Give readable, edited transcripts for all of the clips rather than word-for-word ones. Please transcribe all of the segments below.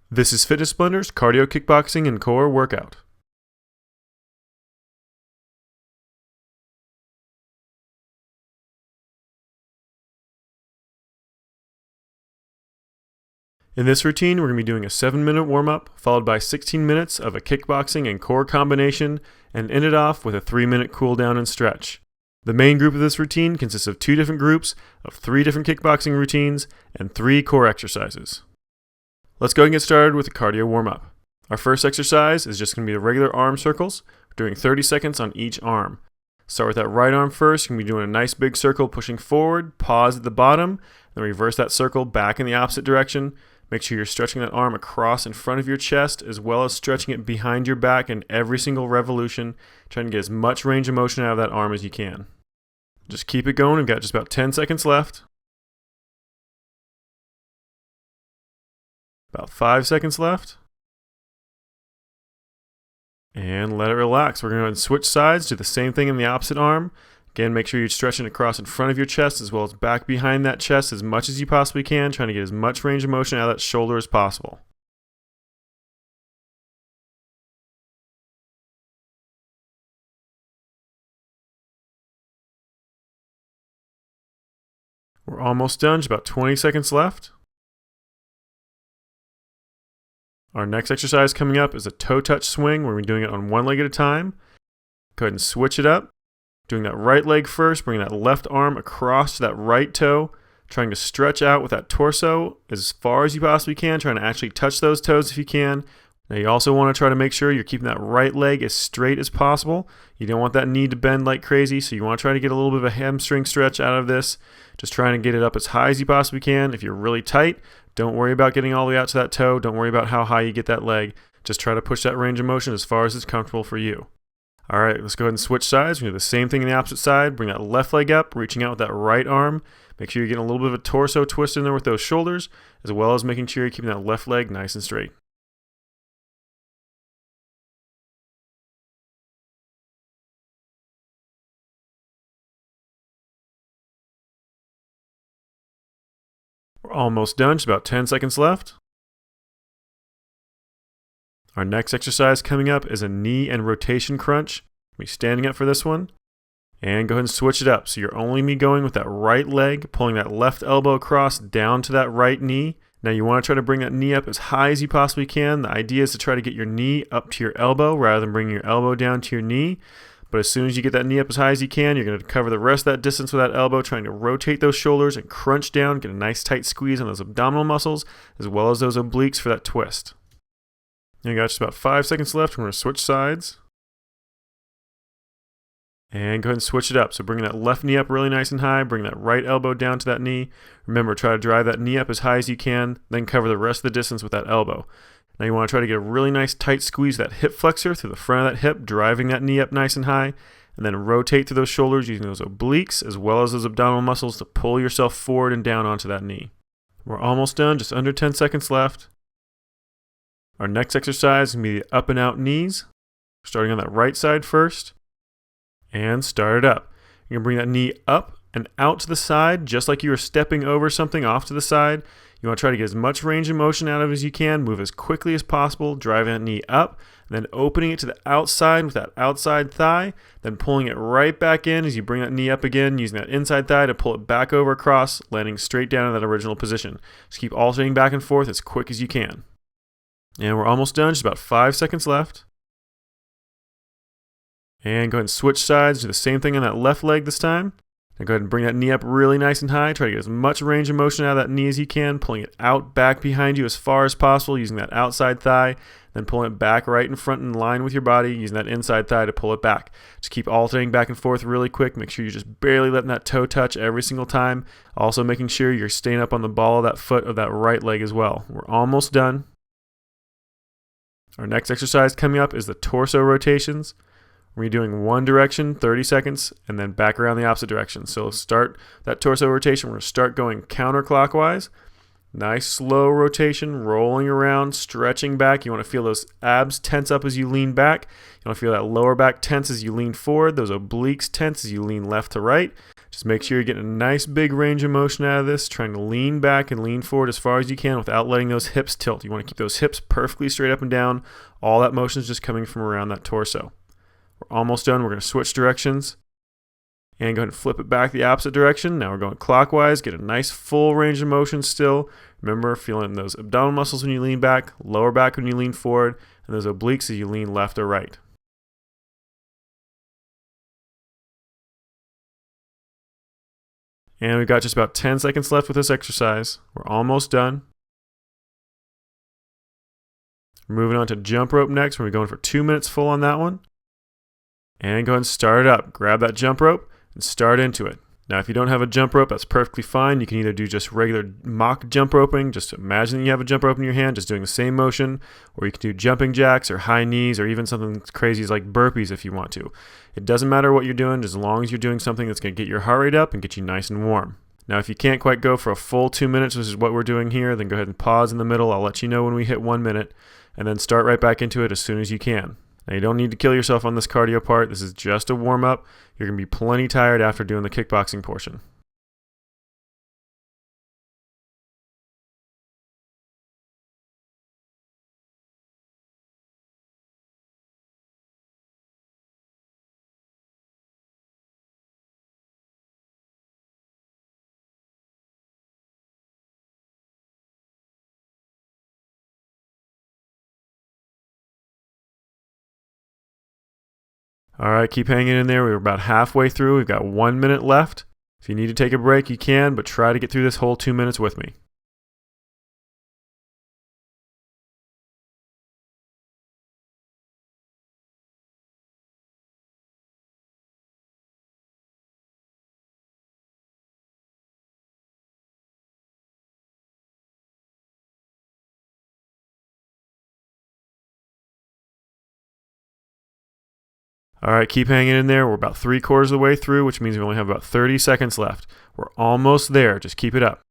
This is Fitness Blenders Cardio Kickboxing and Core Workout. In this routine, we're going to be doing a 7-minute warm-up, followed by 16 minutes of a kickboxing and core combination, and end it off with a 3-minute cool down and stretch. The main group of this routine consists of 2 different groups of 3 different kickboxing routines and 3 core exercises. Let's go ahead and get started with the cardio warm-up. Our first exercise is just going to be the regular arm circles, doing 30 seconds on each arm. Start with that right arm first. You're going to be doing a nice big circle pushing forward, pause at the bottom, then reverse that circle back in the opposite direction. Make sure you're stretching that arm across in front of your chest as well as stretching it behind your back in every single revolution, trying to get as much range of motion out of that arm as you can. Just keep it going. We've got just about 10 seconds left. About 5 seconds left. And let it relax. We're going to switch sides, do the same thing in the opposite arm. Again, make sure you're stretching across in front of your chest as well as back behind that chest as much as you possibly can, trying to get as much range of motion out of that shoulder as possible. We're almost done, just about 20 seconds left. Our next exercise coming up is a toe touch swing where we're doing it on one leg at a time. Go ahead and switch it up. Doing that right leg first, bringing that left arm across to that right toe, trying to stretch out with that torso as far as you possibly can, trying to actually touch those toes if you can. Now you also want to try to make sure you're keeping that right leg as straight as possible. You don't want that knee to bend like crazy, so you want to try to get a little bit of a hamstring stretch out of this. Just trying to get it up as high as you possibly can. If you're really tight, don't worry about getting all the way out to that toe. Don't worry about how high you get that leg. Just try to push that range of motion as far as it's comfortable for you. All right, let's go ahead and switch sides. We're going to do the same thing in the opposite side. Bring that left leg up, reaching out with that right arm. Make sure you're getting a little bit of a torso twist in there with those shoulders, as well as making sure you're keeping that left leg nice and straight. We're almost done, just about 10 seconds left. Our next exercise coming up is a knee and rotation crunch. We'll be standing up for this one. And go ahead and switch it up. So you're only going with that right leg, pulling that left elbow across down to that right knee. Now you want to try to bring that knee up as high as you possibly can. The idea is to try to get your knee up to your elbow rather than bringing your elbow down to your knee. But as soon as you get that knee up as high as you can, you're going to cover the rest of that distance with that elbow, trying to rotate those shoulders and crunch down, get a nice tight squeeze on those abdominal muscles, as well as those obliques for that twist. You got just about 5 seconds left. We're going to switch sides. And go ahead and switch it up. So bring that left knee up really nice and high. Bring that right elbow down to that knee. Remember, try to drive that knee up as high as you can. Then cover the rest of the distance with that elbow. Now you want to try to get a really nice tight squeeze of that hip flexor through the front of that hip, driving that knee up nice and high. And then rotate through those shoulders using those obliques as well as those abdominal muscles to pull yourself forward and down onto that knee. We're almost done. Just under 10 seconds left. Our next exercise is going to be the up and out knees. Starting on that right side first. And start it up. You're going to bring that knee up and out to the side, just like you were stepping over something off to the side. You want to try to get as much range of motion out of it as you can. Move as quickly as possible, driving that knee up, and then opening it to the outside with that outside thigh, then pulling it right back in as you bring that knee up again, using that inside thigh to pull it back over across, landing straight down in that original position. Just keep alternating back and forth as quick as you can. And we're almost done, just about 5 seconds left. And go ahead and switch sides, do the same thing on that left leg this time. Now go ahead and bring that knee up really nice and high. Try to get as much range of motion out of that knee as you can, pulling it out back behind you as far as possible using that outside thigh, then pulling it back right in front in line with your body using that inside thigh to pull it back. Just keep alternating back and forth really quick. Make sure you're just barely letting that toe touch every single time. Also making sure you're staying up on the ball of that foot of that right leg as well. We're almost done. Our next exercise coming up is the torso rotations. We're doing one direction, 30 seconds, and then back around the opposite direction. So start that torso rotation. We're going to start going counterclockwise. Nice slow rotation, rolling around, stretching back. You want to feel those abs tense up as you lean back. You want to feel that lower back tense as you lean forward, those obliques tense as you lean left to right. Just make sure you're getting a nice big range of motion out of this, trying to lean back and lean forward as far as you can without letting those hips tilt. You want to keep those hips perfectly straight up and down. All that motion is just coming from around that torso. We're almost done. We're going to switch directions and go ahead and flip it back the opposite direction. Now we're going clockwise. Get a nice full range of motion still. Remember, feeling those abdominal muscles when you lean back, lower back when you lean forward, and those obliques as you lean left or right. And we've got just about 10 seconds left with this exercise. We're almost done. Moving on to jump rope next. We're going for 2 minutes full on that one. And go ahead and start it up. Grab that jump rope and start into it. Now, if you don't have a jump rope, that's perfectly fine. You can either do just regular mock jump roping, just imagine that you have a jump rope in your hand, just doing the same motion, or you can do jumping jacks or high knees or even something crazy like burpees if you want to. It doesn't matter what you're doing, as long as you're doing something that's going to get your heart rate up and get you nice and warm. Now, if you can't quite go for a full 2 minutes, which is what we're doing here, then go ahead and pause in the middle. I'll let you know when we hit 1 minute, and then start right back into it as soon as you can. Now, you don't need to kill yourself on this cardio part. This is just a warm-up. You're going to be plenty tired after doing the kickboxing portion. All right, keep hanging in there. We're about halfway through. We've got 1 minute left. If you need to take a break, you can, but try to get through this whole 2 minutes with me. All right, keep hanging in there. We're about 3/4 of the way through, which means we only have about 30 seconds left. We're almost there. Just keep it up.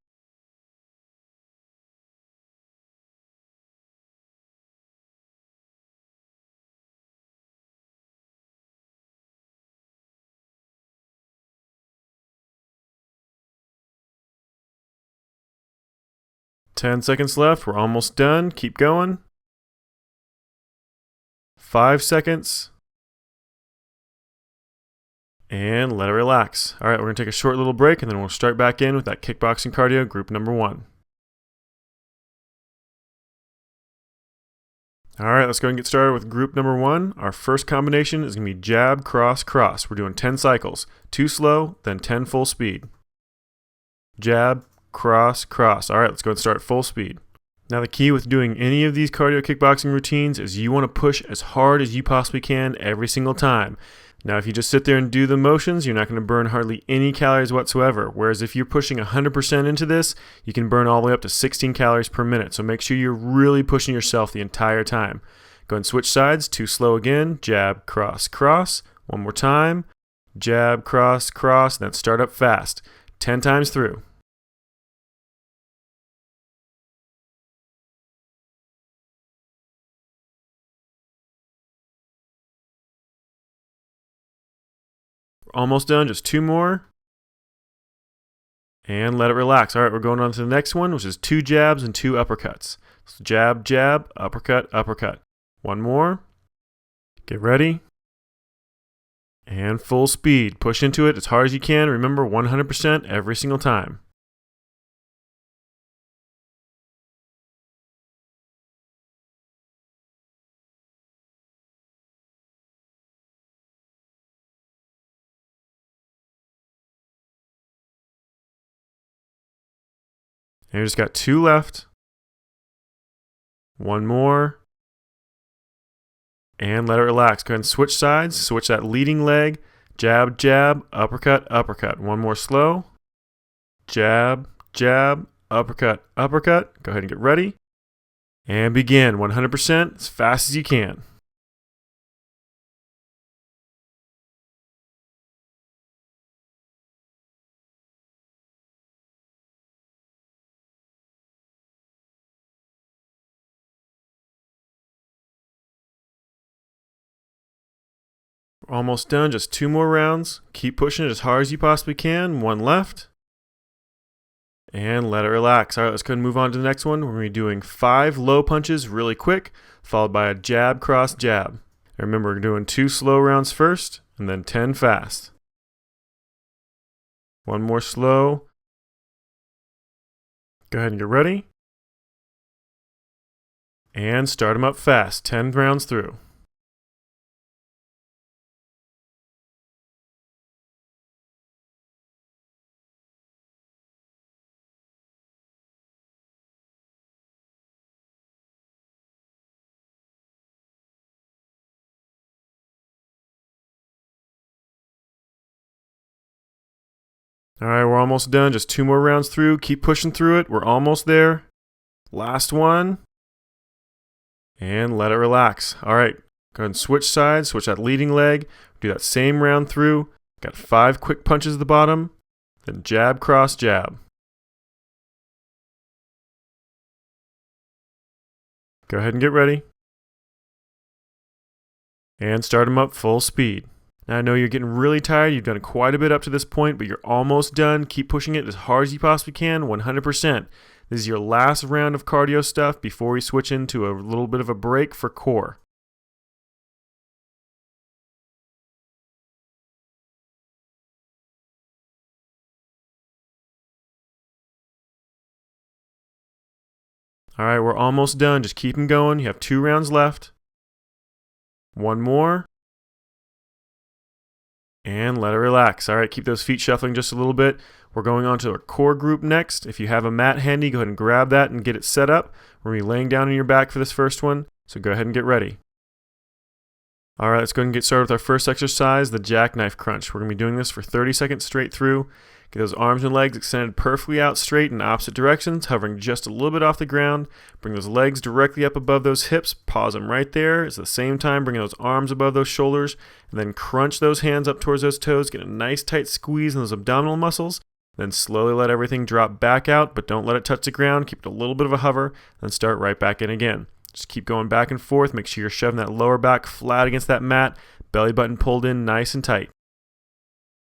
Ten seconds left. We're almost done. Keep going. 5 seconds. And let it relax. All right, we're going to take a short little break, and then we'll start back in with that kickboxing cardio group number 1. All right, let's go and get started with group number 1. Our first combination is going to be jab, cross, cross. We're doing 10 cycles. 2 slow, then 10 full speed. Jab, cross, cross. All right, let's go and start full speed. Now, the key with doing any of these cardio kickboxing routines is you want to push as hard as you possibly can every single time. Now, if you just sit there and do the motions, you're not going to burn hardly any calories whatsoever. Whereas if you're pushing 100% into this, you can burn all the way up to 16 calories per minute. So make sure you're really pushing yourself the entire time. Go and switch sides. 2 slow again. Jab, cross, cross. One more time. Jab, cross, cross. Then start up fast. 10 times through. Almost done, just 2 more. And let it relax. All right, we're going on to the next one, which is 2 jabs and 2 uppercuts. So jab, jab, uppercut, uppercut. 1 more. Get ready. And full speed. Push into it as hard as you can. Remember, 100% every single time. And we just got 2 left. 1 more. And let it relax. Go ahead and switch sides. Switch that leading leg. Jab, jab, uppercut, uppercut. 1 more slow. Jab, jab, uppercut, uppercut. Go ahead and get ready. And begin 100% as fast as you can. We're almost done, just 2 more rounds. Keep pushing it as hard as you possibly can. 1 left. And let it relax. All right, let's go ahead and move on to the next one. We're going to be doing 5 low punches really quick, followed by a jab, cross, jab. And remember, we're doing 2 slow rounds first, and then 10 fast. 1 more slow. Go ahead and get ready. And start them up fast, 10 rounds through. All right, we're almost done. Just 2 more rounds through. Keep pushing through it. We're almost there. Last one. And let it relax. All right, go ahead and switch sides. Switch that leading leg. Do that same round through. Got 5 quick punches at the bottom. Then jab, cross, jab. Go ahead and get ready. And start them up full speed. Now I know you're getting really tired. You've done quite a bit up to this point, but you're almost done. Keep pushing it as hard as you possibly can, 100%. This is your last round of cardio stuff before we switch into a little bit of a break for core. All right, we're almost done. Just keep them going. You have 2 rounds left. 1 more. And let it relax. All right, keep those feet shuffling just a little bit. We're going on to our core group next. If you have a mat handy, go ahead and grab that and get it set up. We're going to be laying down on your back for this first one, so go ahead and get ready. All right, let's go ahead and get started with our first exercise, the Jackknife Crunch. We're going to be doing this for 30 seconds straight through. Get those arms and legs extended perfectly out straight in opposite directions, hovering just a little bit off the ground. Bring those legs directly up above those hips. Pause them right there. At the same time, bring those arms above those shoulders, and then crunch those hands up towards those toes. Get a nice tight squeeze in those abdominal muscles. Then slowly let everything drop back out, but don't let it touch the ground. Keep it a little bit of a hover, then start right back in again. Just keep going back and forth. Make sure you're shoving that lower back flat against that mat. Belly button pulled in nice and tight.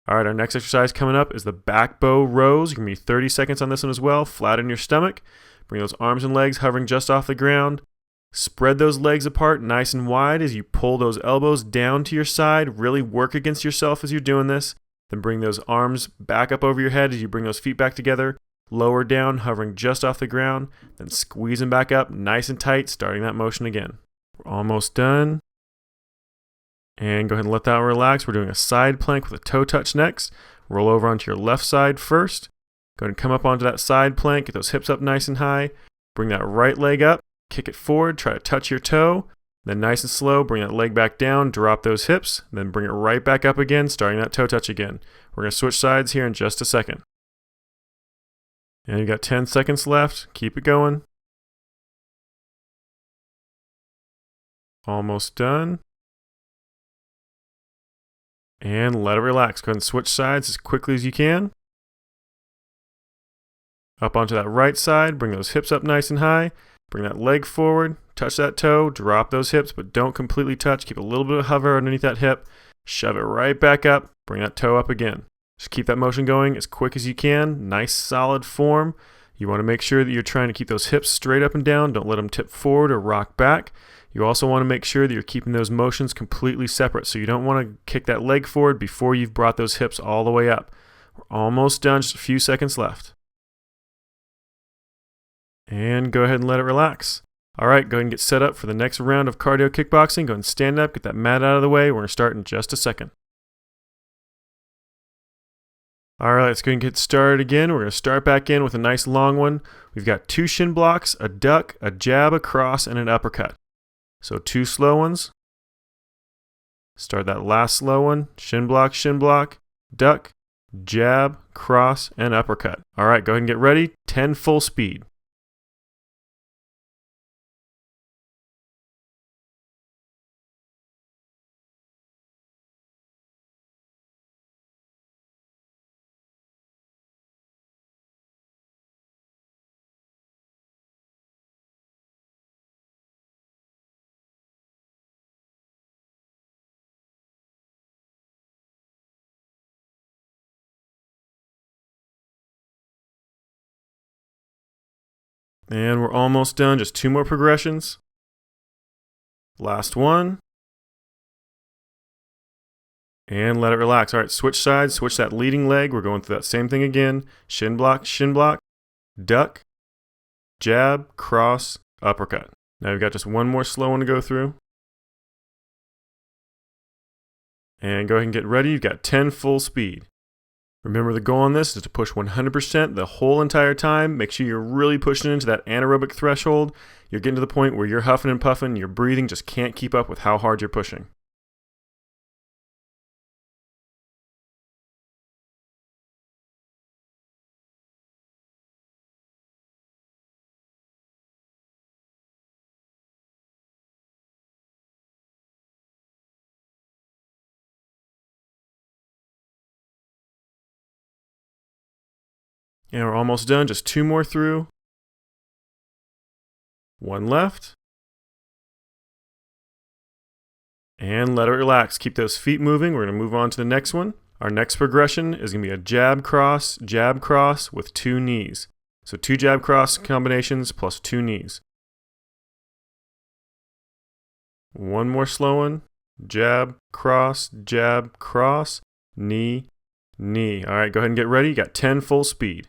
All right, our next exercise coming up is the back bow rows. You're going to be 30 seconds on this one as well. Flat on your stomach. Bring those arms and legs hovering just off the ground. Spread those legs apart nice and wide as you pull those elbows down to your side. Really work against yourself as you're doing this. Then bring those arms back up over your head as you bring those feet back together. Lower down, hovering just off the ground. Then squeeze them back up nice and tight, starting that motion again. We're almost done. And go ahead and let that relax. We're doing a side plank with a toe touch next. Roll over onto your left side first. Go ahead and come up onto that side plank. Get those hips up nice and high. Bring that right leg up. Kick it forward. Try to touch your toe. Then nice and slow, bring that leg back down. Drop those hips. Then bring it right back up again, starting that toe touch again. We're going to switch sides here in just a second. And you got 10 seconds left. Keep it going. Almost done. And let it relax. Go ahead and switch sides as quickly as you can. Up onto that right side. Bring those hips up nice and high. Bring that leg forward. Touch that toe. Drop those hips, but don't completely touch. Keep a little bit of hover underneath that hip. Shove it right back up. Bring that toe up again. Just keep that motion going as quick as you can. Nice solid form. You want to make sure that you're trying to keep those hips straight up and down. Don't let them tip forward or rock back. You also want to make sure that you're keeping those motions completely separate. So you don't want to kick that leg forward before you've brought those hips all the way up. We're almost done, just a few seconds left. And go ahead and let it relax. All right, go ahead and get set up for the next round of cardio kickboxing. Go ahead and stand up, get that mat out of the way. We're going to start in just a second. All right, let's go ahead and get started again. We're going to start back in with a nice long one. We've got 2 shin blocks, a duck, a jab, a cross, and an uppercut. So 2 slow ones. Start that last slow one. Shin block, duck, jab, cross, and uppercut. All right, go ahead and get ready. 10 full speed. And we're almost done. Just 2 more progressions. Last one. And let it relax. All right, switch sides, switch that leading leg. We're going through that same thing again. Shin block, duck, jab, cross, uppercut. Now we've got just one more slow one to go through. And go ahead and get ready. You've got 10 full speed. Remember, the goal on this is to push 100% the whole entire time. Make sure you're really pushing into that anaerobic threshold. You're getting to the point where you're huffing and puffing, your breathing just can't keep up with how hard you're pushing. And we're almost done. Just 2 more through. 1 left. And let it relax. Keep those feet moving. We're going to move on to the next one. Our next progression is going to be a jab cross with 2 knees. So 2 jab cross combinations plus 2 knees. One more slow one. Jab, cross, knee, knee. All right, go ahead and get ready. You got 10 full speed.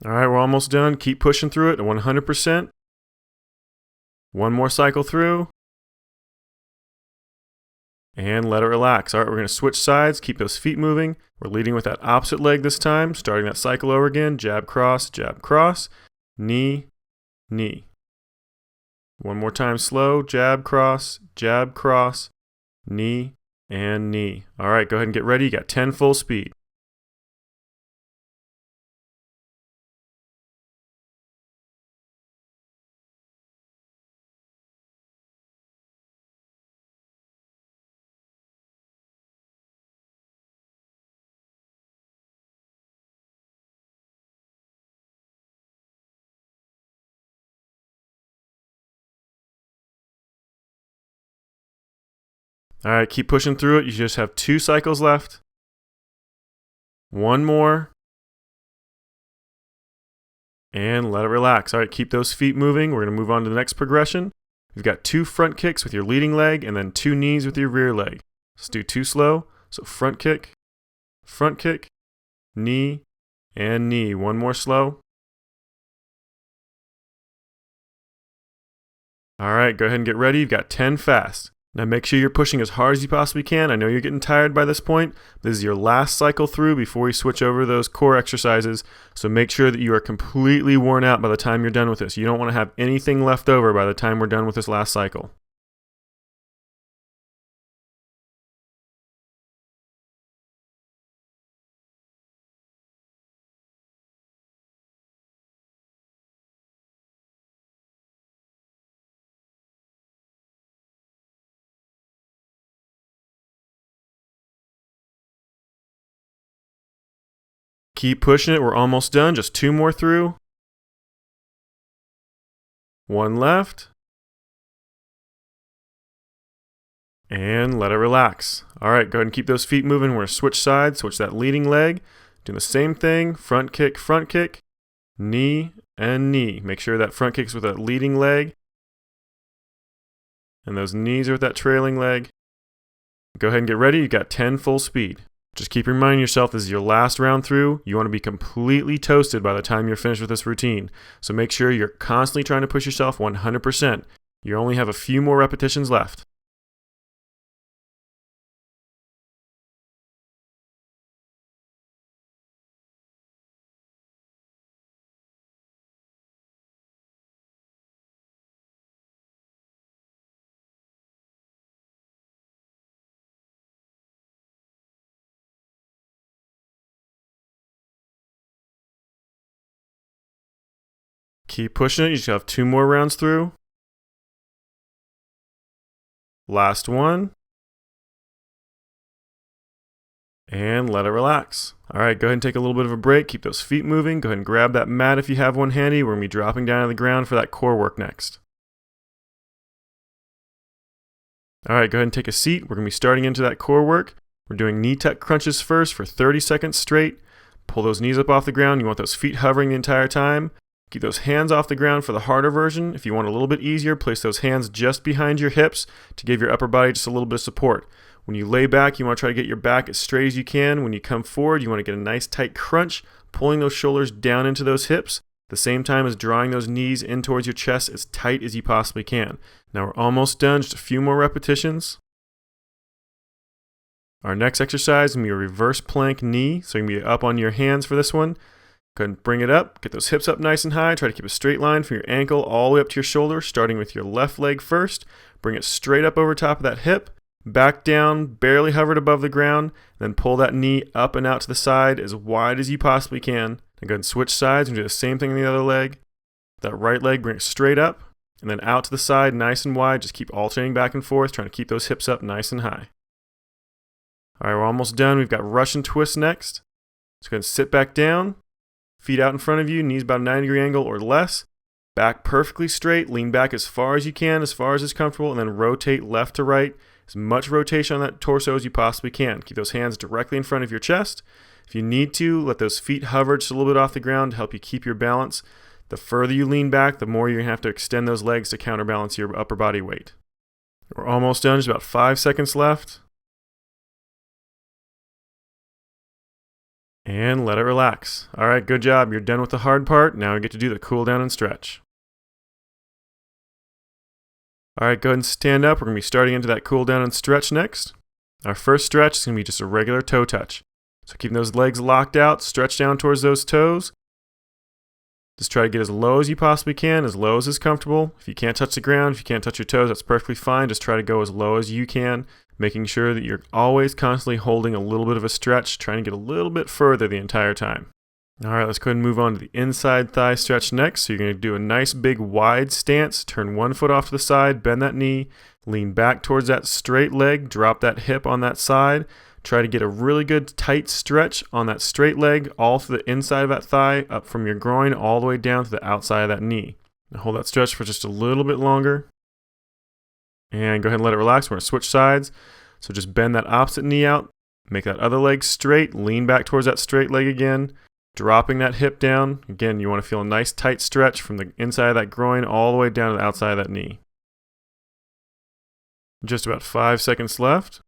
All right, we're almost done. Keep pushing through it at 100%. One more cycle through. And let it relax. All right, we're going to switch sides. Keep those feet moving. We're leading with that opposite leg this time. Starting that cycle over again. Jab, cross, knee, knee. One more time slow. Jab, cross, knee, and knee. All right, go ahead and get ready. You got 10 full speed. All right, keep pushing through it. You just have 2 cycles left. One more. And let it relax. All right, keep those feet moving. We're going to move on to the next progression. You've got 2 front kicks with your leading leg and then 2 knees with your rear leg. Let's do 2 slow. So front kick, knee, and knee. One more slow. All right, go ahead and get ready. You've got 10 fast. Now make sure you're pushing as hard as you possibly can. I know you're getting tired by this point. This is your last cycle through before you switch over to those core exercises. So make sure that you are completely worn out by the time you're done with this. You don't want to have anything left over by the time we're done with this last cycle. Keep pushing it. We're almost done. Just 2 more through. 1 left. And let it relax. All right, go ahead and keep those feet moving. We're going to switch sides, switch that leading leg. Doing the same thing, front kick, knee, and knee. Make sure that front kick's with that leading leg. And those knees are with that trailing leg. Go ahead and get ready. You've got 10 full speed. Just keep reminding yourself this is your last round through. You want to be completely toasted by the time you're finished with this routine. So make sure you're constantly trying to push yourself 100%. You only have a few more repetitions left. Keep pushing it. You just have 2 more rounds through. Last one. And let it relax. All right, go ahead and take a little bit of a break. Keep those feet moving. Go ahead and grab that mat if you have one handy. We're going to be dropping down to the ground for that core work next. All right, go ahead and take a seat. We're going to be starting into that core work. We're doing knee tuck crunches first for 30 seconds straight. Pull those knees up off the ground. You want those feet hovering the entire time. Keep those hands off the ground for the harder version. If you want a little bit easier, place those hands just behind your hips to give your upper body just a little bit of support. When you lay back, you want to try to get your back as straight as you can. When you come forward, you want to get a nice tight crunch, pulling those shoulders down into those hips, at the same time as drawing those knees in towards your chest as tight as you possibly can. Now we're almost done, just a few more repetitions. Our next exercise is going to be a reverse plank knee, so you're going to be up on your hands for this one. Go ahead and bring it up, get those hips up nice and high, try to keep a straight line from your ankle all the way up to your shoulder, starting with your left leg first. Bring it straight up over top of that hip. Back down, barely hovered above the ground, then pull that knee up and out to the side as wide as you possibly can. Then go ahead and switch sides and do the same thing on the other leg. That right leg, bring it straight up, and then out to the side, nice and wide. Just keep alternating back and forth, trying to keep those hips up nice and high. All right, we're almost done. We've got Russian twist next. So go ahead and sit back down, feet out in front of you, knees about a 90-degree angle or less. Back perfectly straight, lean back as far as you can, as far as is comfortable, and then rotate left to right. As much rotation on that torso as you possibly can. Keep those hands directly in front of your chest. If you need to, let those feet hover just a little bit off the ground to help you keep your balance. The further you lean back, the more you're going to have to extend those legs to counterbalance your upper body weight. We're almost done, just about 5 seconds left. And let it relax. All right, good job. You're done with the hard part. Now we get to do the cool down and stretch. All right, go ahead and stand up. We're going to be starting into that cool down and stretch next. Our first stretch is going to be just a regular toe touch. So keeping those legs locked out, stretch down towards those toes. Just try to get as low as you possibly can, as low as is comfortable. If you can't touch the ground, if you can't touch your toes, that's perfectly fine. Just try to go as low as you can, making sure that you're always constantly holding a little bit of a stretch, trying to get a little bit further the entire time. All right, let's go ahead and move on to the inside thigh stretch next. So you're going to do a nice big wide stance, turn one foot off to the side, bend that knee, lean back towards that straight leg, drop that hip on that side. Try to get a really good tight stretch on that straight leg, all through the inside of that thigh, up from your groin, all the way down to the outside of that knee. Now hold that stretch for just a little bit longer. And go ahead and let it relax. We're going to switch sides. So just bend that opposite knee out, make that other leg straight, lean back towards that straight leg again. Dropping that hip down. Again, you want to feel a nice tight stretch from the inside of that groin all the way down to the outside of that knee. Just about 5 seconds left.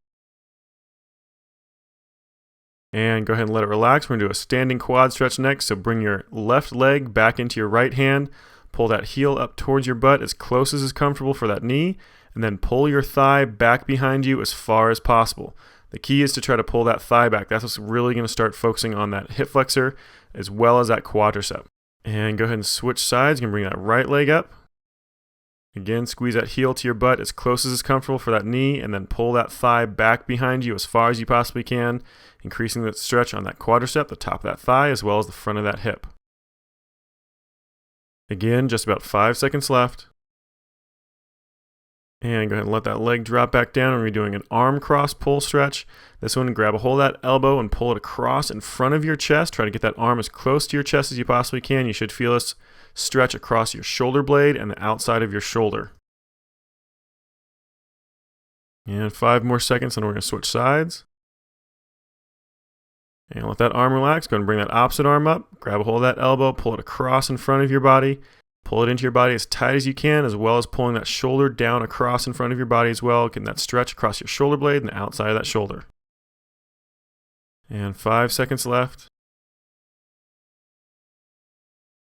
And go ahead and let it relax. We're going to do a standing quad stretch next. So bring your left leg back into your right hand. Pull that heel up towards your butt as close as is comfortable for that knee. And then pull your thigh back behind you as far as possible. The key is to try to pull that thigh back. That's what's really going to start focusing on that hip flexor as well as that quadricep. And go ahead and switch sides. You can bring that right leg up. Again, squeeze that heel to your butt as close as is comfortable for that knee, and then pull that thigh back behind you as far as you possibly can, increasing the stretch on that quadricep, the top of that thigh, as well as the front of that hip. Again, just about 5 seconds left. And go ahead and let that leg drop back down. We're doing an arm cross pull stretch. This one, grab a hold of that elbow and pull it across in front of your chest. Try to get that arm as close to your chest as you possibly can. You should feel this stretch across your shoulder blade and the outside of your shoulder. And 5 more seconds, and we're going to switch sides. And let that arm relax. Go ahead and bring that opposite arm up. Grab a hold of that elbow, pull it across in front of your body. Pull it into your body as tight as you can, as well as pulling that shoulder down across in front of your body as well, getting that stretch across your shoulder blade and the outside of that shoulder. And 5 seconds left.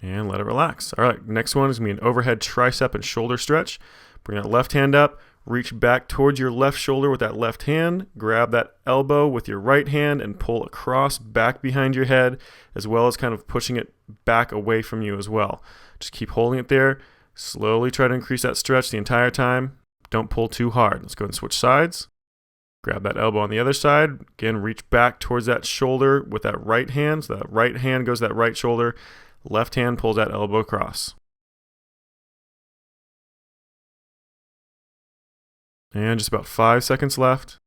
And let it relax. All right, next one is going to be an overhead tricep and shoulder stretch. Bring that left hand up, reach back towards your left shoulder with that left hand, grab that elbow with your right hand and pull across back behind your head, as well as kind of pushing it back away from you as well. Just keep holding it there. Slowly try to increase that stretch the entire time. Don't pull too hard. Let's go ahead and switch sides. Grab that elbow on the other side. Again, reach back towards that shoulder with that right hand. So that right hand goes to that right shoulder. Left hand pulls that elbow across. And just about 5 seconds left.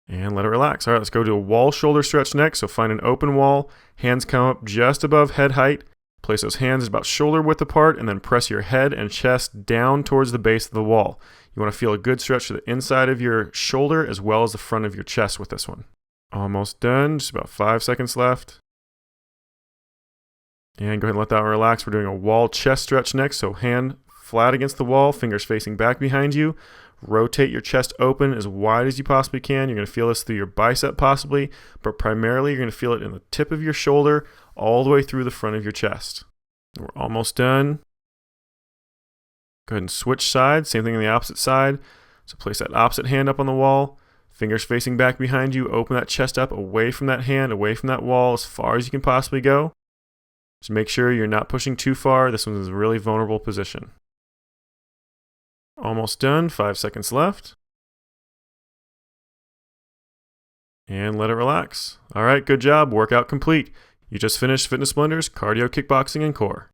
And let it relax. All right, let's go to a wall shoulder stretch next. So find an open wall, hands come up just above head height. Place those hands about shoulder width apart and then press your head and chest down towards the base of the wall. You want to feel a good stretch to the inside of your shoulder as well as the front of your chest with this one. Almost done, just about 5 seconds left. And go ahead and let that relax. We're doing a wall chest stretch next. So hand flat against the wall, fingers facing back behind you. Rotate your chest open as wide as you possibly can. You're going to feel this through your bicep possibly, but primarily you're going to feel it in the tip of your shoulder all the way through the front of your chest. We're almost done. Go ahead and switch sides. Same thing on the opposite side. So place that opposite hand up on the wall. Fingers facing back behind you. Open that chest up away from that hand, away from that wall as far as you can possibly go. Just make sure you're not pushing too far. This one is a really vulnerable position. Almost done. 5 seconds left. And let it relax. All right, good job. Workout complete. You just finished Fitness Blenders, Cardio, Kickboxing, and Core.